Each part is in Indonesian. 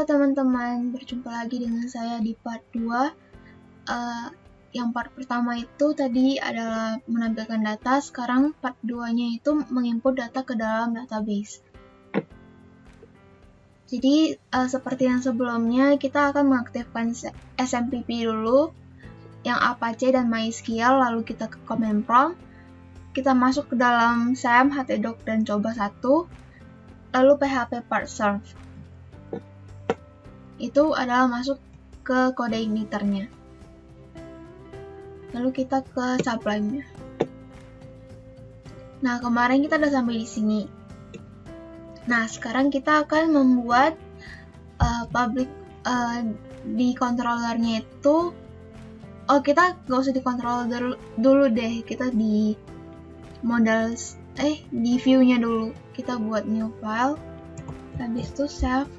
teman-teman, berjumpa lagi dengan saya di part 2. Yang part pertama itu tadi adalah menampilkan data, sekarang part 2-nya itu menginput data ke dalam database. Jadi seperti yang sebelumnya, kita akan mengaktifkan SMPP dulu, yang Apache dan MySQL, lalu kita ke command prompt, kita masuk ke dalam SAM, htdoc, dan coba 1, lalu php parserve. Itu adalah masuk ke kode igniternya. Lalu kita ke Sublime-nya. Nah, kemarin kita udah sampai di sini. Nah, sekarang kita akan membuat public di controllernya itu. Oh, kita nggak usah di controller dulu deh. Kita di models, di view-nya dulu. Kita buat new file. Habis itu save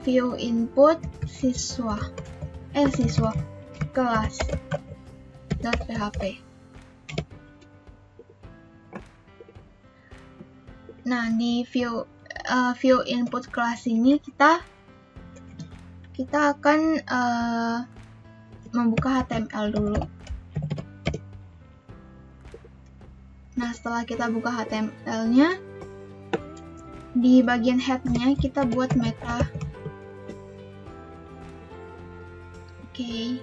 view input siswa kelas .php. Nah, di view input kelas ini kita akan membuka HTML dulu. Nah, setelah kita buka HTML-nya, di bagian head-nya kita buat meta. Oke,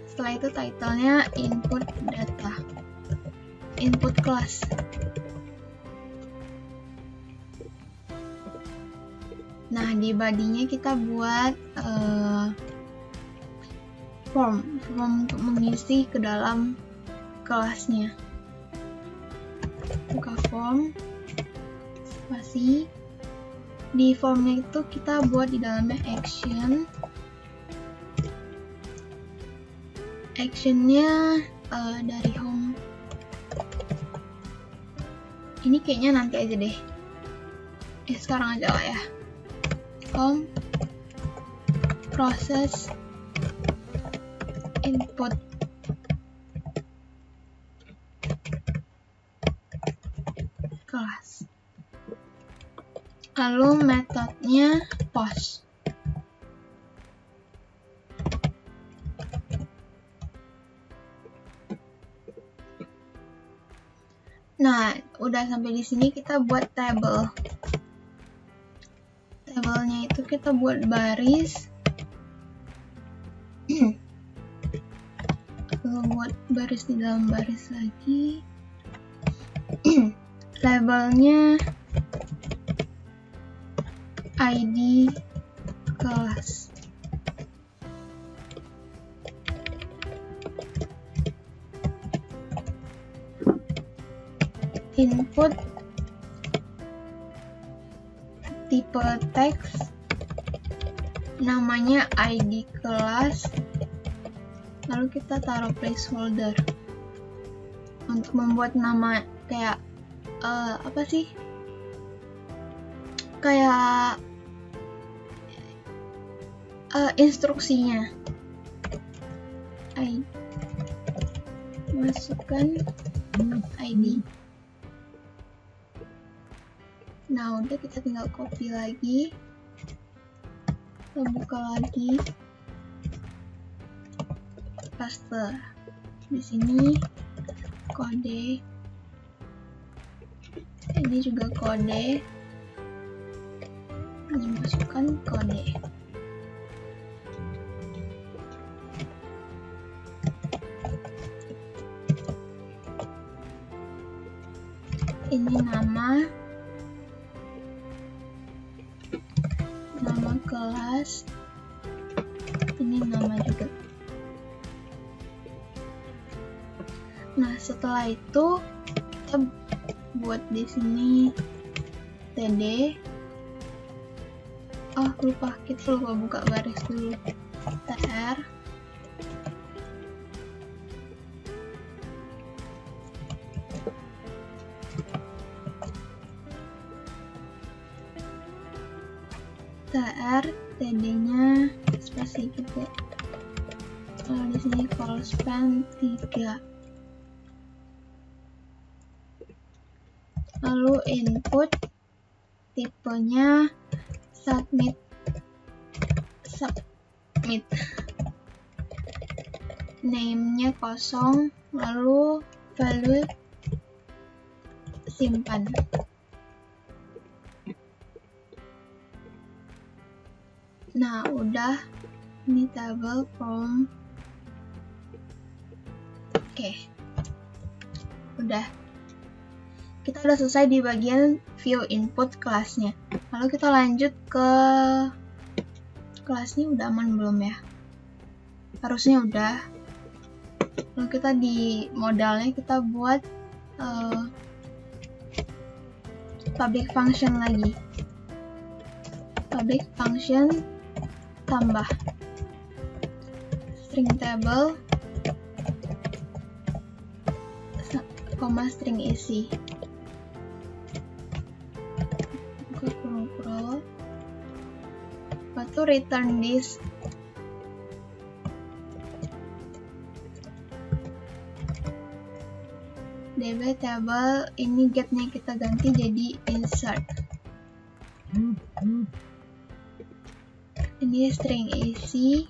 setelah itu title-nya input data, input kelas. Nah, di body-nya kita buat form untuk mengisi ke dalam kelasnya. Buka form, spasi. Di formnya itu kita buat di dalamnya actionnya dari home. Ini kayaknya nanti aja deh. Sekarang aja lah ya. Home proses input kelas. Lalu metodenya post. Nah, udah sampai di sini kita buat table. Tabelnya itu kita buat baris. Lalu buat baris di dalam baris lagi. Labelnya ID kelas. Input tipe teks, namanya ID kelas, lalu kita taruh placeholder untuk membuat nama kayak apa sih, kayak instruksinya. ID, masukkan ID. Nah, udah, kita tinggal copy lagi, kita buka lagi, paste di sini kode, ini juga kode, ini masukkan kode. Ini nama kelas, ini nama juga. Nah, setelah itu kita buat di sini td. Oh, kita lupa buka baris dulu. tr td-nya spasi gitu. Lalu di sini call span 3. Lalu input tipenya submit, name-nya kosong, lalu value simpan. Nah, udah, ini table from. Oke, udah. Kita udah selesai di bagian view input kelasnya. Lalu kita lanjut ke kelasnya. Udah aman belum ya? Harusnya udah. Lalu kita di modalnya kita buat public function lagi. Public function tambah string table, string isi. Buka kurung-kurung. Lalu return this. DB table, ini getnya kita ganti jadi insert. Ini string isi,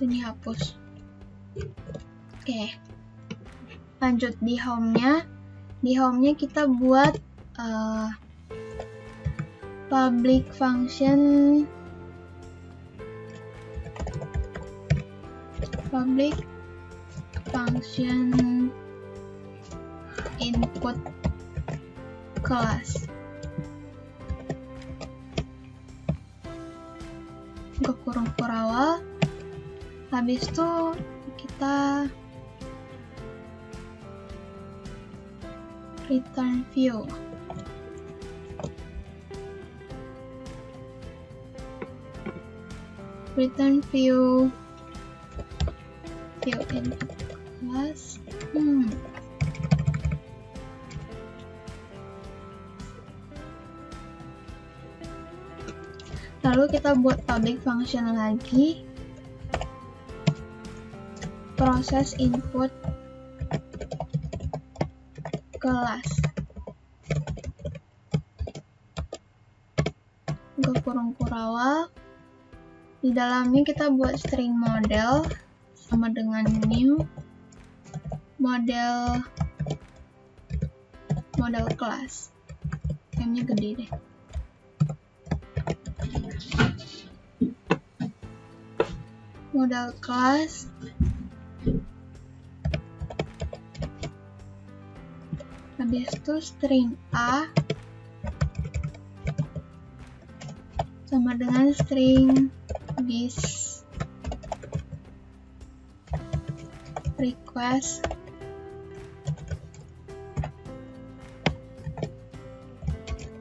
ini hapus. Oke, lanjut di home-nya. Di home-nya kita buat public function input class. Buka kurung awal. Habis itu kita return view. Return view input class. Lalu kita buat public function lagi, proses input kelas. Buka kurung awal. Di dalamnya kita buat string model sama dengan new model class. M-nya gede deh. Model class. Habis itu string A sama dengan string this request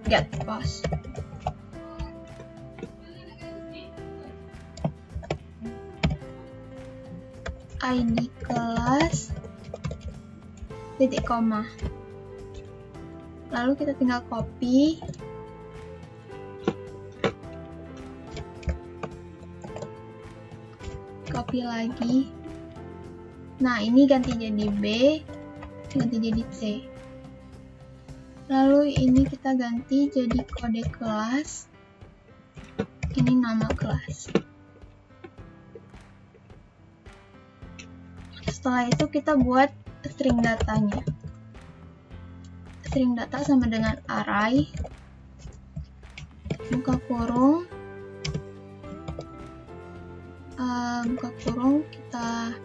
get post. ID kelas titik koma. Lalu kita tinggal copy. Copy lagi. Nah, ini ganti jadi B, ganti jadi C. Lalu ini kita ganti jadi kode kelas. Ini nama kelas. Setelah itu kita buat string datanya. String data sama dengan array. Buka kurung. Kita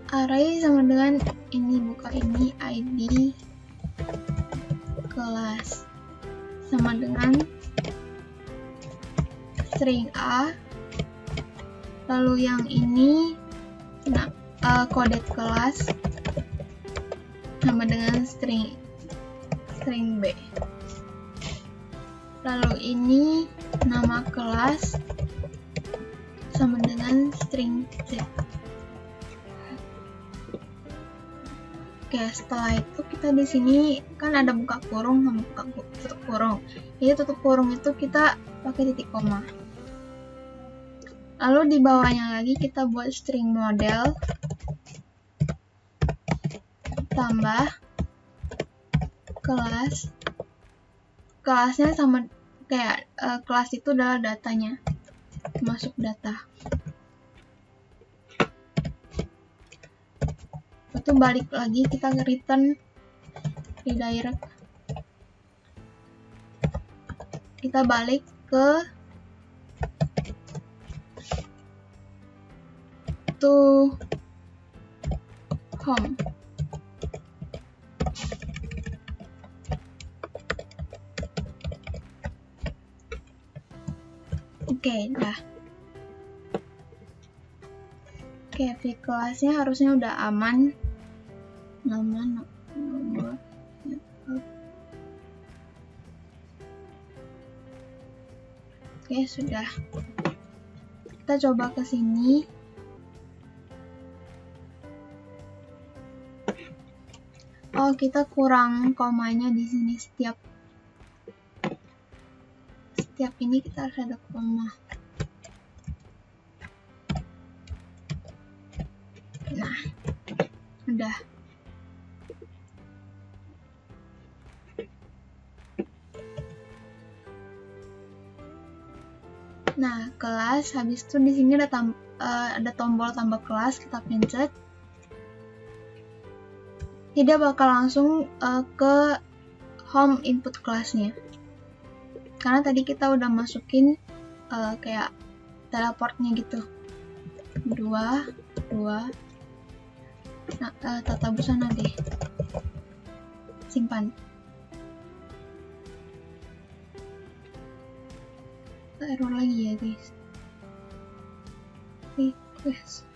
array sama dengan ini, buka ini ID kelas sama dengan string A, lalu yang ini kode kelas sama dengan string B, lalu ini nama kelas sama dengan string Z. Oke, setelah itu kita di sini kan ada buka kurung sama tutup kurung. Jadi tutup kurung itu kita pakai titik koma. Lalu di bawahnya lagi kita buat string model tambah kelas. Kelasnya sama kayak kelas itu adalah datanya, masuk data. Itu balik lagi, kita return redirect. Kita balik ke home. Oke, dah. Oke, kelasnya harusnya udah aman. Oke, sudah. Kita coba ke sini. Oh, kita kurang komanya di sini. Setiap ini kita harus ada koma. Nah, udah. Nah, kelas, habis itu di sini ada tombol tambah kelas, kita pencet. Tidak bakal langsung ke home input kelasnya, karena tadi kita udah masukin kayak teleportnya gitu. 2. Nah, tata busana deh, simpan. Error lagi ya guys. Request.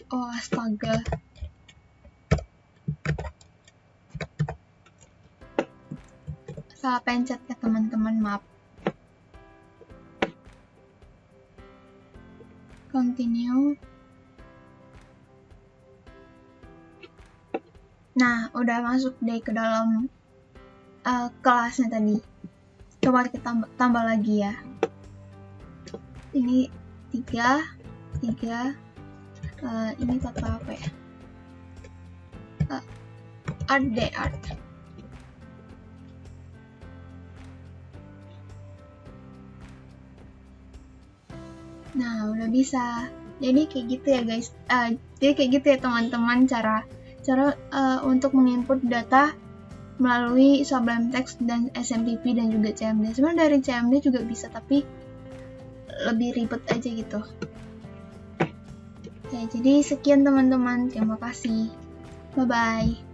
Oh astaga. Salah pencet ya teman-teman, maaf. Continue. Nah, udah masuk deh ke dalam kelasnya tadi. Coba kita tambah lagi ya. Ini 3. Ini kata apa ya? Art. Nah, udah bisa. Jadi kayak gitu ya guys. Jadi kayak gitu ya teman-teman cara untuk menginput data melalui Sublime Text dan SMPP dan juga CMD. Sebenarnya dari CMD juga bisa, tapi lebih ribet aja gitu. Ya, jadi sekian teman-teman. Terima kasih. Bye-bye.